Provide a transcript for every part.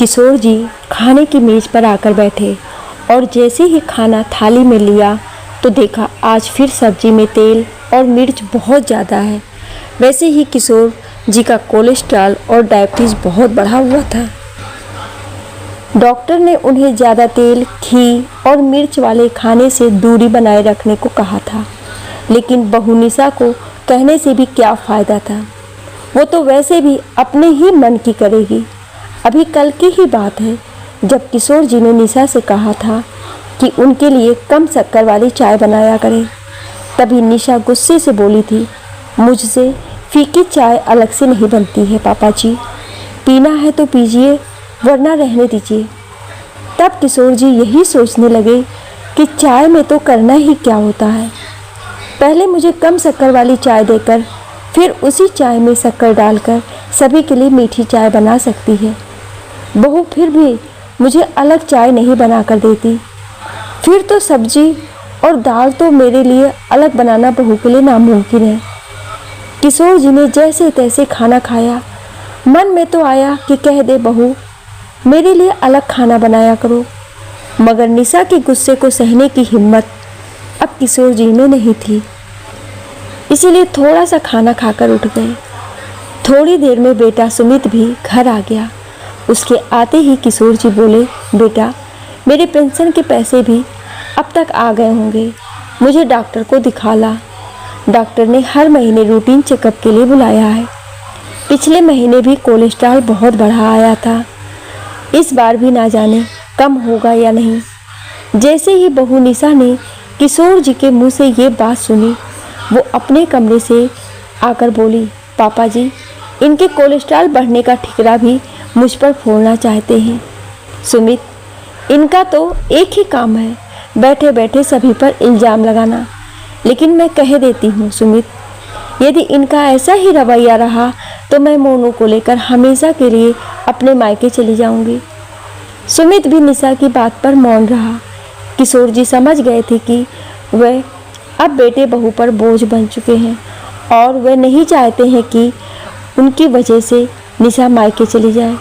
किशोर जी खाने की मेज पर आकर बैठे और जैसे ही खाना थाली में लिया तो देखा आज फिर सब्जी में तेल और मिर्च बहुत ज़्यादा है। वैसे ही किशोर जी का कोलेस्ट्रॉल और डायबिटीज़ बहुत बढ़ा हुआ था। डॉक्टर ने उन्हें ज़्यादा तेल, घी और मिर्च वाले खाने से दूरी बनाए रखने को कहा था, लेकिन बहू निशा को कहने से भी क्या फ़ायदा था। वो तो वैसे भी अपने ही मन की करेगी। अभी कल की ही बात है जब किशोर जी ने निशा से कहा था कि उनके लिए कम शक्कर वाली चाय बनाया करें। तभी निशा गुस्से से बोली थी, मुझसे फीकी चाय अलग से नहीं बनती है पापा जी, पीना है तो पीजिए वरना रहने दीजिए। तब किशोर जी यही सोचने लगे कि चाय में तो करना ही क्या होता है, पहले मुझे कम शक्कर वाली चाय देकर फिर उसी चाय में शक्कर डालकर सभी के लिए मीठी चाय बना सकती है। बहू फिर भी मुझे अलग चाय नहीं बना कर देती, फिर तो सब्जी और दाल तो मेरे लिए अलग बनाना बहू के लिए नामुमकिन है। किशोर जी ने जैसे तैसे खाना खाया। मन में तो आया कि कह दे बहू मेरे लिए अलग खाना बनाया करो, मगर निशा के गुस्से को सहने की हिम्मत अब किशोर जी में नहीं थी, इसीलिए थोड़ा सा खाना खाकर उठ गए। थोड़ी देर में बेटा सुमित भी घर आ गया। उसके आते ही किशोर जी बोले, बेटा मेरे पेंशन के पैसे भी अब तक आ गए होंगे, मुझे डॉक्टर को दिखा ला। डॉक्टर ने हर महीने रूटीन चेकअप के लिए बुलाया है। पिछले महीने भी कोलेस्ट्रॉल बहुत बढ़ा आया था, इस बार भी ना जाने कम होगा या नहीं। जैसे ही बहू निशा ने किशोर जी के मुंह से ये बात सुनी, वो अपने कमरे से आकर बोली, पापा जी इनके कोलेस्ट्रॉल बढ़ने का ठिकरा भी मुझ पर फोड़ना चाहते हैं। सुमित, इनका तो एक ही काम है बैठे बैठे सभी पर इल्ज़ाम लगाना, लेकिन मैं कह देती हूँ सुमित, यदि इनका ऐसा ही रवैया रहा तो मैं मोनू को लेकर हमेशा के लिए अपने मायके चली जाऊंगी। सुमित भी निशा की बात पर मौन रहा। किशोर जी समझ गए थे कि वह अब बेटे बहू पर बोझ बन चुके हैं और वे नहीं चाहते हैं कि उनकी वजह से निशा मायके चली जाए।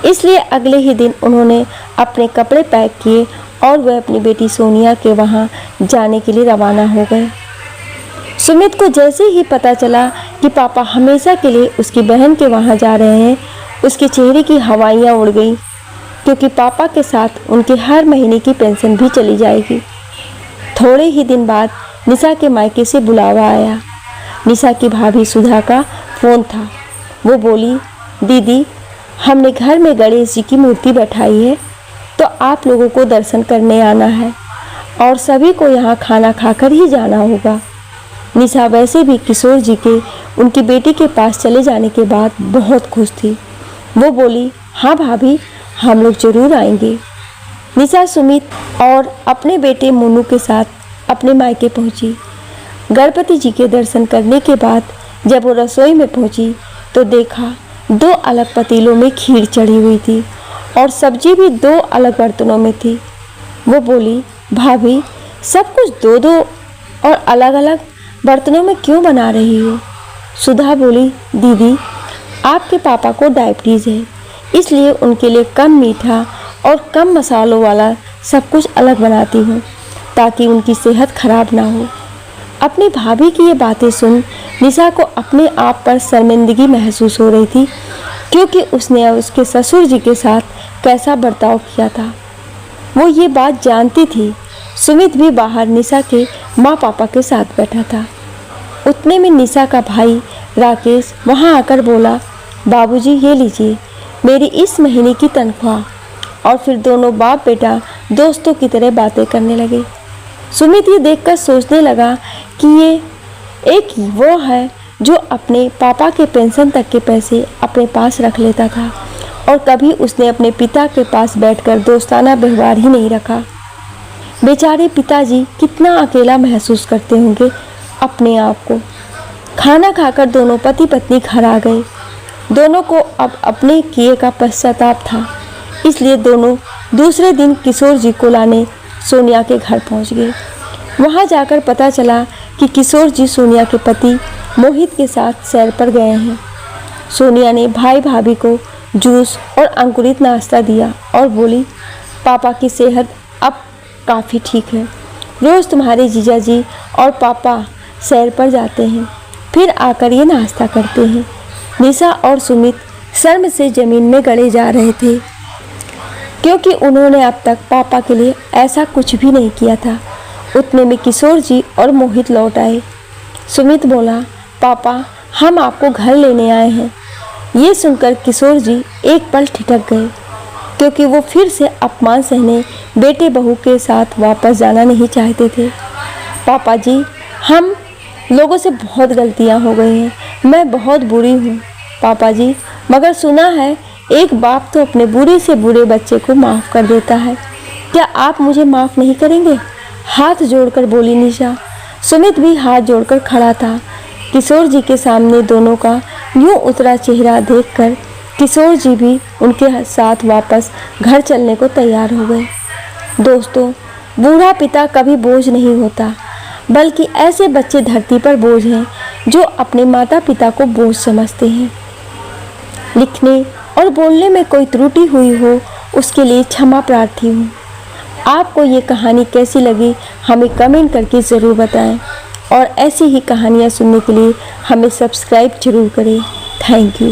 इसलिए अगले ही दिन उन्होंने अपने कपड़े पैक किए और वह अपनी बेटी सोनिया के वहाँ जाने के लिए रवाना हो गए। सुमित को जैसे ही पता चला कि पापा हमेशा के लिए उसकी बहन के वहाँ जा रहे हैं, उसके चेहरे की हवाइयाँ उड़ गईं, क्योंकि पापा के साथ उनके हर महीने की पेंशन भी चली जाएगी। थोड़े ही दिन बाद निशा के मायके से बुलावा आया। निशा की भाभी सुधा का फ़ोन था। वो बोली, दीदी हमने घर में गणेश जी की मूर्ति बैठाई है, तो आप लोगों को दर्शन करने आना है और सभी को यहाँ खाना खाकर ही जाना होगा। निशा वैसे भी किशोर जी के उनकी बेटी के पास चले जाने के बाद बहुत खुश थी। वो बोली, हाँ भाभी हम लोग ज़रूर आएंगे। निशा सुमित और अपने बेटे मोनू के साथ अपने मायके पहुँची। गणपति जी के दर्शन करने के बाद जब वो रसोई में पहुँची तो देखा 2 अलग पतीलों में खीर चढ़ी हुई थी और सब्जी भी 2 अलग बर्तनों में थी। वो बोली, भाभी सब कुछ 2-2 और अलग अलग बर्तनों में क्यों बना रही हो? सुधा बोली, दीदी आपके पापा को डायबिटीज़ है, इसलिए उनके लिए कम मीठा और कम मसालों वाला सब कुछ अलग बनाती हूँ ताकि उनकी सेहत खराब ना हो। अपनी भाभी की ये बातें सुन निशा को अपने आप पर शर्मिंदगी महसूस हो रही थी, क्योंकि उसने उसके ससुर जी के साथ कैसा बर्ताव किया था। वो ये बात जानती थी। सुमित भी बाहर निशा के माँ पापा के साथ बैठा था। उतने में निशा का भाई राकेश वहाँ आकर बोला, बाबूजी ये लीजिए मेरी इस महीने की तनख्वाह। और फिर दोनों बाप बेटा दोस्तों की तरह बातें करने लगे। सुमित ये देखकर सोचने लगा कि ये एक वो है जो अपने पापा के पेंशन तक के पैसे अपने पास रख लेता था और कभी उसने अपने पिता के पास बैठकर दोस्ताना व्यवहार ही नहीं रखा। बेचारे पिताजी कितना अकेला महसूस करते होंगे अपने आप को। खाना खाकर दोनों पति पत्नी घर आ गए। दोनों को अब अपने किए का पश्चाताप था, इसलिए दोनों दूसरे दिन किशोर जी को लाने सोनिया के घर पहुंच गए। वहां जाकर पता चला कि किशोर जी सोनिया के पति मोहित के साथ सैर पर गए हैं। सोनिया ने भाई भाभी को जूस और अंकुरित नाश्ता दिया और बोली, पापा की सेहत अब काफ़ी ठीक है। रोज़ तुम्हारे जीजा जी और पापा सैर पर जाते हैं, फिर आकर ये नाश्ता करते हैं। निशा और सुमित शर्म से ज़मीन में गड़े जा रहे थे, क्योंकि उन्होंने अब तक पापा के लिए ऐसा कुछ भी नहीं किया था। उतने में किशोर जी और मोहित लौट आए। सुमित बोला, पापा हम आपको घर लेने आए हैं। ये सुनकर किशोर जी एक पल ठिठक गए, क्योंकि वो फिर से अपमान सहने बेटे बहू के साथ वापस जाना नहीं चाहते थे। पापा जी, हम लोगों से बहुत गलतियां हो गई हैं, मैं बहुत बुरी हूँ पापा जी, मगर सुना है एक बाप तो अपने बुरे से बुरे बच्चे को माफ़ कर देता है, क्या आप मुझे माफ़ नहीं करेंगे? हाथ जोड़कर बोली निशा। सुमित भी हाथ जोड़कर खड़ा था। किशोर जी के सामने दोनों का यूं उतरा चेहरा देखकर किशोर जी भी उनके साथ वापस घर चलने को तैयार हो गए। दोस्तों, बूढ़ा पिता कभी बोझ नहीं होता, बल्कि ऐसे बच्चे धरती पर बोझ हैं जो अपने माता पिता को बोझ समझते हैं। लिखने और बोलने में कोई त्रुटि हुई हो उसके लिए क्षमा प्रार्थी हूँ। आपको ये कहानी कैसी लगी हमें कमेंट करके ज़रूर बताएं, और ऐसी ही कहानियाँ सुनने के लिए हमें सब्सक्राइब जरूर करें। Thank you.